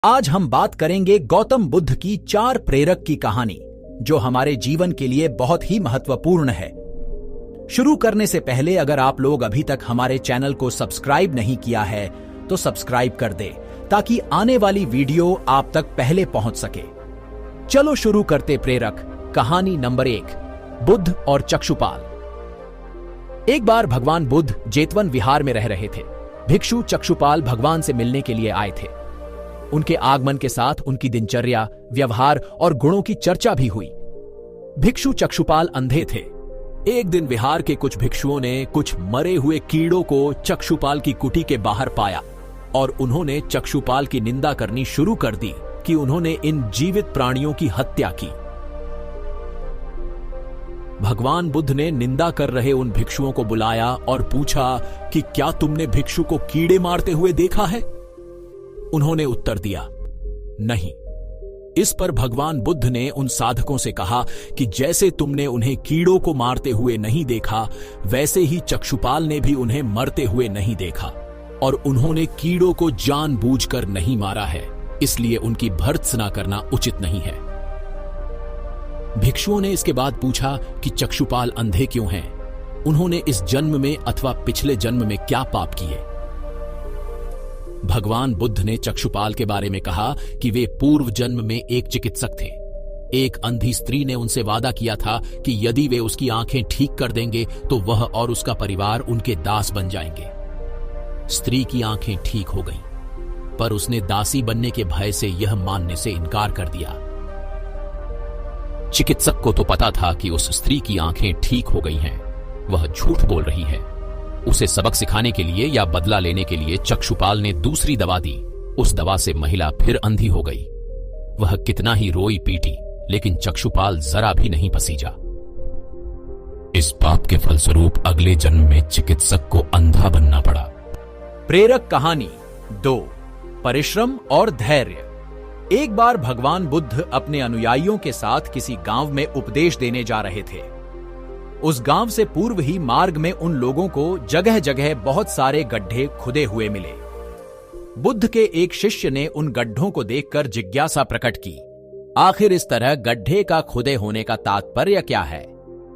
आज हम बात करेंगे गौतम बुद्ध की 4 प्रेरक की कहानी, जो हमारे जीवन के लिए बहुत ही महत्वपूर्ण है। शुरू करने से पहले अगर आप लोग अभी तक हमारे चैनल को सब्सक्राइब नहीं किया है तो सब्सक्राइब कर दे, ताकि आने वाली वीडियो आप तक पहले पहुंच सके। चलो शुरू करते। प्रेरक कहानी नंबर 1, बुद्ध और चक्षुपाल। एक बार भगवान बुद्ध जेतवन विहार में रह रहे थे। भिक्षु चक्षुपाल भगवान से मिलने के लिए आए थे। उनके आगमन के साथ उनकी दिनचर्या, व्यवहार और गुणों की चर्चा भी हुई। भिक्षु चक्षुपाल अंधे थे। एक दिन विहार के कुछ भिक्षुओं ने कुछ मरे हुए कीड़ों को चक्षुपाल की कुटी के बाहर पाया और उन्होंने चक्षुपाल की निंदा करनी शुरू कर दी कि उन्होंने इन जीवित प्राणियों की हत्या की। भगवान बुद्ध ने निंदा कर रहे उन भिक्षुओं को बुलाया और पूछा कि क्या तुमने भिक्षु को कीड़े मारते हुए देखा है? उन्होंने उत्तर दिया, नहीं। इस पर भगवान बुद्ध ने उन साधकों से कहा कि जैसे तुमने उन्हें कीड़ों को मारते हुए नहीं देखा, वैसे ही चक्षुपाल ने भी उन्हें मरते हुए नहीं देखा, और उन्होंने कीड़ों को जानबूझकर नहीं मारा है, इसलिए उनकी भर्त्सना करना उचित नहीं है। भिक्षुओं ने इसके बाद पूछा कि चक्षुपाल अंधे क्यों हैं? उन्होंने इस जन्म में अथवा पिछले जन्म में क्या पाप किए? भगवान बुद्ध ने चक्षुपाल के बारे में कहा कि वे पूर्व जन्म में एक चिकित्सक थे। एक अंधी स्त्री ने उनसे वादा किया था कि यदि वे उसकी आंखें ठीक कर देंगे तो वह और उसका परिवार उनके दास बन जाएंगे। स्त्री की आंखें ठीक हो गईं, पर उसने दासी बनने के भय से यह मानने से इनकार कर दिया। चिकित्सक को तो पता था कि उस स्त्री की आंखें ठीक हो गई हैं, वह झूठ बोल रही है। उसे सबक सिखाने के लिए या बदला लेने के लिए चक्षुपाल ने दूसरी दवा दी। उस दवा से महिला फिर अंधी हो गई। वह कितना ही रोई पीटी, लेकिन चक्षुपाल जरा भी नहीं पसीजा। इस पाप के फलस्वरूप अगले जन्म में चिकित्सक को अंधा बनना पड़ा। प्रेरक कहानी 2, परिश्रम और धैर्य। एक बार भगवान बुद्ध अपने अनुयायियों के साथ किसी गांव में उपदेश देने जा रहे थे। उस गांव से पूर्व ही मार्ग में उन लोगों को जगह जगह बहुत सारे गड्ढे खुदे हुए मिले। बुद्ध के एक शिष्य ने उन गड्ढों को देखकर जिज्ञासा प्रकट की, आखिर इस तरह गड्ढे का खुदे होने का तात्पर्य क्या है?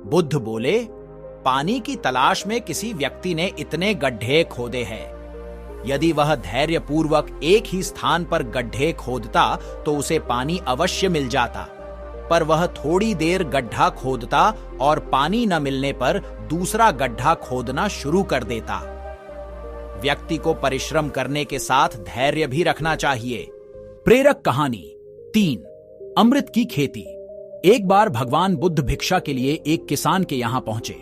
बुद्ध बोले, पानी की तलाश में किसी व्यक्ति ने इतने गड्ढे खोदे हैं। यदि वह धैर्यपूर्वक एक ही स्थान पर गड्ढे खोदता तो उसे पानी अवश्य मिल जाता, पर वह थोड़ी देर गड्ढा खोदता और पानी न मिलने पर दूसरा गड्ढा खोदना शुरू कर देता। व्यक्ति को परिश्रम करने के साथ धैर्य भी रखना चाहिए। प्रेरक कहानी 3, अमृत की खेती। एक बार भगवान बुद्ध भिक्षा के लिए एक किसान के यहां पहुंचे।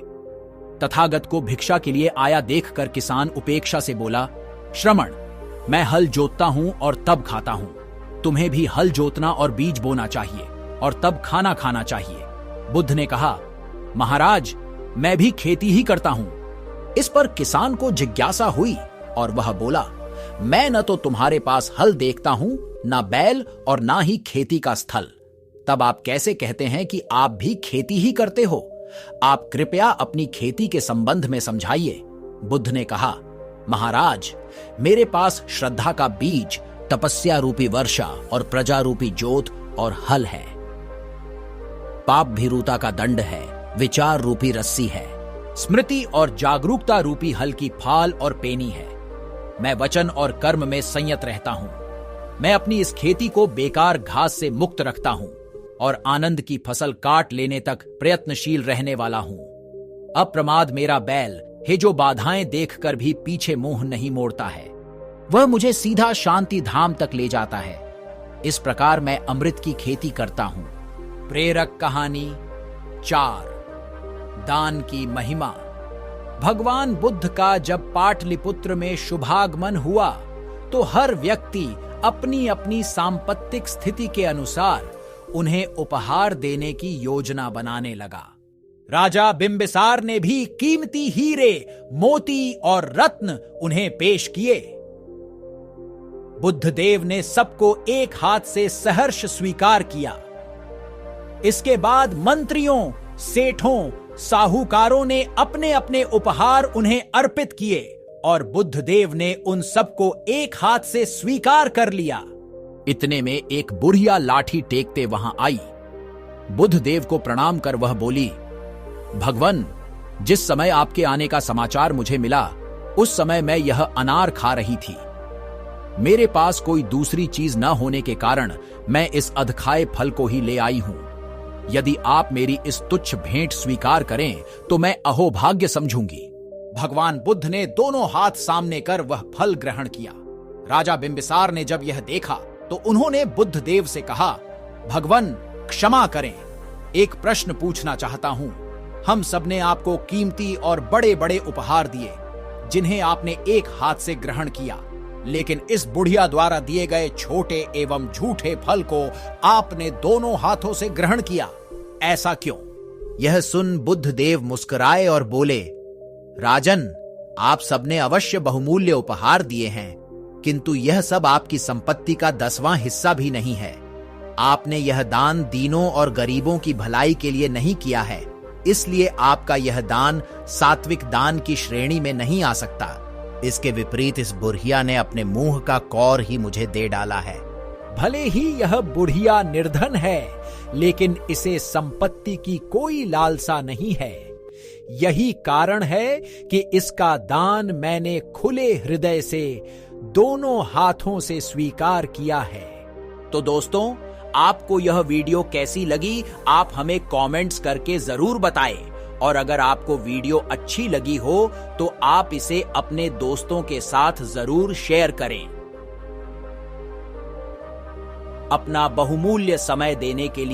तथागत को भिक्षा के लिए आया देखकर किसान उपेक्षा से बोला, श्रमण, मैं हल जोतता हूं और तब खाता हूं। तुम्हें भी हल जोतना और बीज बोना चाहिए और तब खाना खाना चाहिए। बुद्ध ने कहा, महाराज, मैं भी खेती ही करता हूं। इस पर किसान को जिज्ञासा हुई और वह बोला, मैं न तो तुम्हारे पास हल देखता हूं, न बैल और ना ही खेती का स्थल। तब आप कैसे कहते हैं कि आप भी खेती ही करते हो? आप कृपया अपनी खेती के संबंध में समझाइए। बुद्ध ने कहा, महाराज, मेरे पास श्रद्धा का बीज, तपस्या रूपी वर्षा और प्रजा रूपी जोत और हल है। पाप भीरुता का दंड है, विचार रूपी रस्सी है, स्मृति और जागरूकता रूपी हल की फाल और पेनी है। मैं वचन और कर्म में संयत रहता हूं। मैं अपनी इस खेती को बेकार घास से मुक्त रखता हूं और आनंद की फसल काट लेने तक प्रयत्नशील रहने वाला हूं। अप्रमाद मेरा बैल है, जो बाधाएं देखकर भी पीछे मुंह नहीं मोड़ता है। वह मुझे सीधा शांति धाम तक ले जाता है। इस प्रकार मैं अमृत की खेती करता हूं। प्रेरक कहानी 4, दान की महिमा। भगवान बुद्ध का जब पाटलिपुत्र में शुभागमन हुआ तो हर व्यक्ति अपनी अपनी सांपत्तिक स्थिति के अनुसार उन्हें उपहार देने की योजना बनाने लगा। राजा बिंबिसार ने भी कीमती हीरे, मोती और रत्न उन्हें पेश किए। बुद्धदेव ने सबको एक हाथ से सहर्ष स्वीकार किया। इसके बाद मंत्रियों, सेठों, साहूकारों ने अपने अपने उपहार उन्हें अर्पित किए और बुद्धदेव ने उन सबको एक हाथ से स्वीकार कर लिया। इतने में एक बुढ़िया लाठी टेकते वहां आई। बुद्धदेव को प्रणाम कर वह बोली, भगवन, जिस समय आपके आने का समाचार मुझे मिला उस समय मैं यह अनार खा रही थी। मेरे पास कोई दूसरी चीज न होने के कारण मैं इस अधखाए फल को ही ले आई हूं। यदि आप मेरी इस तुच्छ भेंट स्वीकार करें तो मैं अहोभाग्य समझूंगी। भगवान बुद्ध ने दोनों हाथ सामने कर वह फल ग्रहण किया। राजा बिंबिसार ने जब यह देखा तो उन्होंने बुद्धदेव से कहा, भगवन क्षमा करें, एक प्रश्न पूछना चाहता हूं। हम सबने आपको कीमती और बड़े बड़े उपहार दिए जिन्हें आपने एक हाथ से ग्रहण किया, लेकिन इस बुढ़िया द्वारा दिए गए छोटे एवं झूठे फल को आपने दोनों हाथों से ग्रहण किया, ऐसा क्यों? यह सुन बुद्धदेव मुस्कुराए और बोले, राजन, आप सबने अवश्य बहुमूल्य उपहार दिए हैं, किंतु यह सब आपकी संपत्ति का 10वां हिस्सा भी नहीं है। आपने यह दान दीनों और गरीबों की भलाई के लिए नहीं किया है, इसलिए आपका यह दान सात्विक दान की श्रेणी में नहीं आ सकता। इसके विपरीत इस बुढ़िया ने अपने मुंह का कौर ही मुझे दे डाला है। भले ही यह बुढ़िया निर्धन है, लेकिन इसे संपत्ति की कोई लालसा नहीं है। यही कारण है कि इसका दान मैंने खुले हृदय से दोनों हाथों से स्वीकार किया है। तो दोस्तों, आपको यह वीडियो कैसी लगी आप हमें कमेंट्स करके जरूर बताएं। और अगर आपको वीडियो अच्छी लगी हो तो आप इसे अपने दोस्तों के साथ जरूर शेयर करें। अपना बहुमूल्य समय देने के लिए